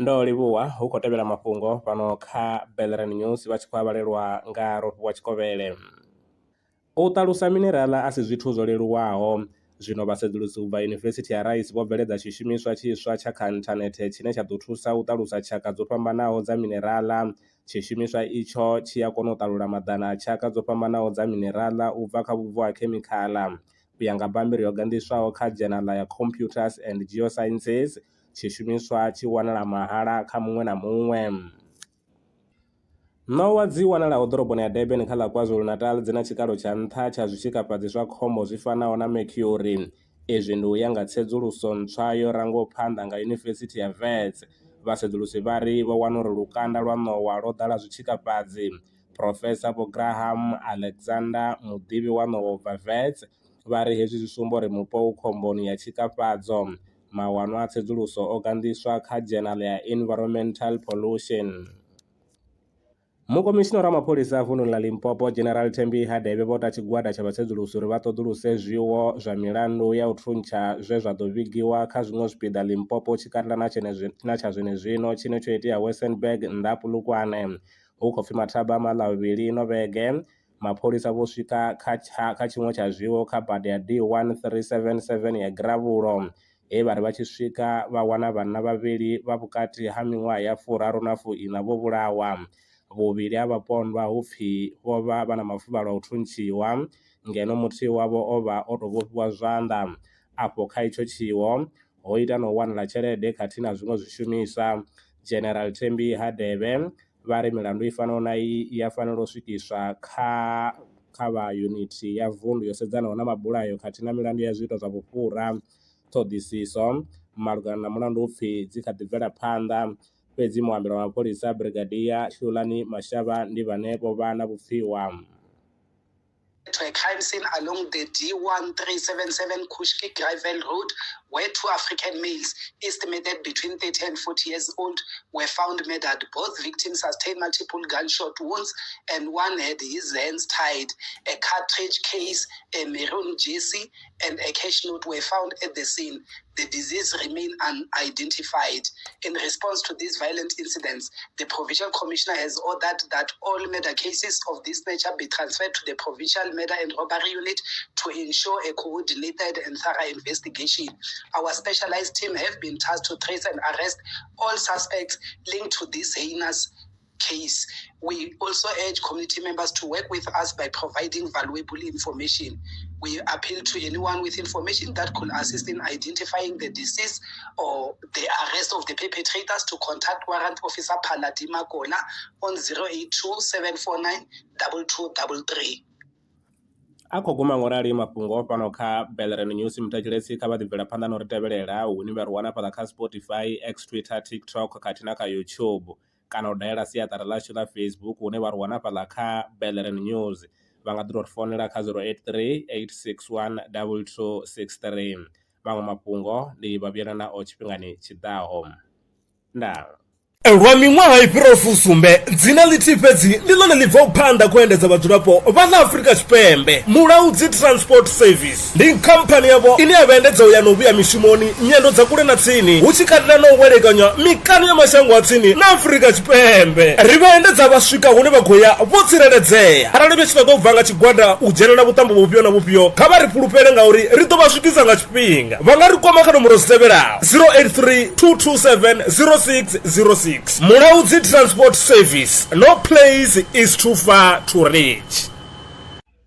ndo livhuwa hu khou tevhela mafhungo fhano kha Bellerin News vha tshi khou avhalelwa nga Rofhiwa Tshikovhele. U ṱalusa minerala a si zwithu zwo leluwaho. Zwino vhasedzulusi u bva Yunivesithi ya Rice vho bveledza tshishumiswa tshiswa tsha kha inthanethe tshine tsha ḓo thusa u ṱalusa tshaka dzo fhambanaho dza minerala. Tshishumiswa itsho tshi a kona u ṱalula maḓana a tshaka dzo fhambanaho dza minerala u bva kha vhubvo ha khemikhala. U ya nga bammbiri yo gandiswaho kha dzhenala ya Computers and Geosciences, tshishumiswa tshi wanala mahala kha muṅwe na muṅwe. Ṋowa dzi wanalaho ḓoroboni ya Durban kha ḽa KwaZulu-Natal dzi na tshikalo tsha nṱha tsha zwitzhikafhadzi zwa khombo zwi fanaho na mercury. Izwi ndi u ya nga tsedzuluso ntswa yo rangaho phanḓa nga Yunivesithi ya Wits. Vhasedzulusi vha ri vho wana uri lukanda lwa ṋowa lwo ḓala zwitzhikafhadzi. Profesa Vho Graham Alexander, muḓivhi wa ṋowa u bva Wits, vha ri hezwi zwi sumba uri mupo u khomboni ya tshikafhadzo. Mawanwa a tsedzuluso o gandiswa kha dzhenala ya Environmental Pollution. Mukomishinara wa mapholisa a vunḓu ḽa Limpopo General Thembi Hadebe vho ta tshigwada tsha vhasedzulusi uri vha ṱoḓuluse zwiwo zwa milandu ya u thuntsha zwe zwa ḓo vhigiwa kha zwiṅwe zwipiḓa Limpopo tshikatela na tsha zwenezwino tshine tsho itea Westernburg nnḓa Polokwane. Hu khou pfi mathaba maḽavhili ino vhege mapholisa vho swika kha tshiṅwe tsha zwiwo kha bada ya D1377 ya Gravhulo. Vha ri vha tshi swika vha wana vhanna vhavhili vha vhukati ha miṅwaha ya 30 na 40 vho vhulawa. Vhuvhili ha vhapondwa hu pfi vho vha vha na mafuvhalo a u thuntshiwa ngeno muthihi wavho o vha o tou vhofhiwa zwanḓa. Afho kha itsho tshiwo ho ita na u wanala tshelede khathihi na zwiṅwe zwishumiswa. General Thembi Hadebe vha ri milandu i fanaho na i ya fanela u swikiswa kha vha yunithi ya vundu yo sedzanaho na mabulayo khathihi na milandu ya zwiito zwa vhufhura. Ṱhoḓisiso malugana na mulandu upfi dzi kha ḓi bvela phanḓa. Fhedzi muambeli wa mapholisa Brigadier Hlulani Mashava ndi vhane vho vha na vhupfiwa. To a crime scene along the D1377 Kushki Gravel Road, where two African males, estimated between 30 and 40 years old, were found murdered. Both victims sustained multiple gunshot wounds and one had his hands tied. A cartridge case, a maroon jersey, and a cash note were found at the scene. The deceased remain unidentified. In response to these violent incidents, the Provincial Commissioner has ordered that all murder cases of this nature be transferred to the Provincial Murder and Robbery Unit to ensure a coordinated and thorough investigation. Our specialized team have been tasked to trace and arrest all suspects linked to this heinous case. We also urge community members to work with us by providing valuable information. We appeal to anyone with information that could assist in identifying the deceased or the arrest of the perpetrators to contact Warrant Officer Paladi Makona on 082 749 2233. Akho guma ngorali mafhungo fhano kha Bellerin News mutetshelesi kha vha ḓi bvela phanḓa na uri tevhelela hune vha ri wana fhaḽa kha Spotify, X, Twitter, TikTok khathihi na kha YouTube kana u dalela siaṱari ḽashu ḽa Facebook hune vha ri wana fhaḽa kha Bellerin News. Vha nga ḓi tou ri founela kha 083 861 2263. Vhaṅwe mafhungo ndi vha vhuyelana nao tshifhingani tshiḓaho. Ndaa. Lwa miṅwaha I fhiraho fusumbe dzina ḽithihi fhedzi ndi ḽone ḽi bvaho phanḓa khou endedza vhadzulapo vha ḽa Afrika Tshipembe. Mulaudzi Transport Service ndi khamphani yavho ine ya vha endedza u ya na u vhuya mishumoni nyendo dza kule na tsini hu tshi katela na u welekanya mikano ya mashango a tsini na Afrika Tshipembe. Ri vha endedza vha swika hune vha khou ya vho tsireledzea. Arali vha tshi ṱoḓa u bva nga tshigwada u dzhenelela vhuṱambo vhufhio na vhufhio kha vha ri fhulufhele ngauri ri ḓo vha swikisa nga tshifhinga. Vha nga ri kwama kha nomboro dzi tevhelaho 083 227 0606. Mulaudzi Transport Service. No place is too far to reach.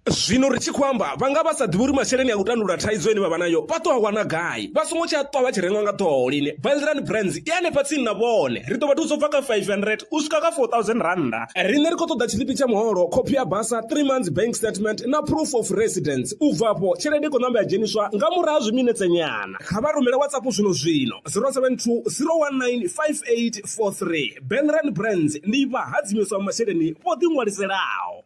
Zwino ri tshi khou amba vha nga vha sa ḓivhi uri masheleni a u tandulula thaidzo ine vha vha nayo vha ṱo a wana gai vha songo tsha ṱwa vha tshi renga nga ṱhoho lini. Bellerin Brands I hanefha tsini na vhone ri ḓo vha thusa u bva kha 500 u swika kha 4000 randa. Riṋe ri khou ṱoḓa tshiḽipi tsha muholo, khophi ya basa, 3 months bank statement na proof of residence. U bva afho tshelede I khou ṋamba ya dzheniswa nga murahu ha zwiminetse nyana. Kha vha rumele WhatsApp zwino 072 019 5843. Bellerin Brands ndi vha hadzimiswa masheleni vho ḓi ṅwaliselaho.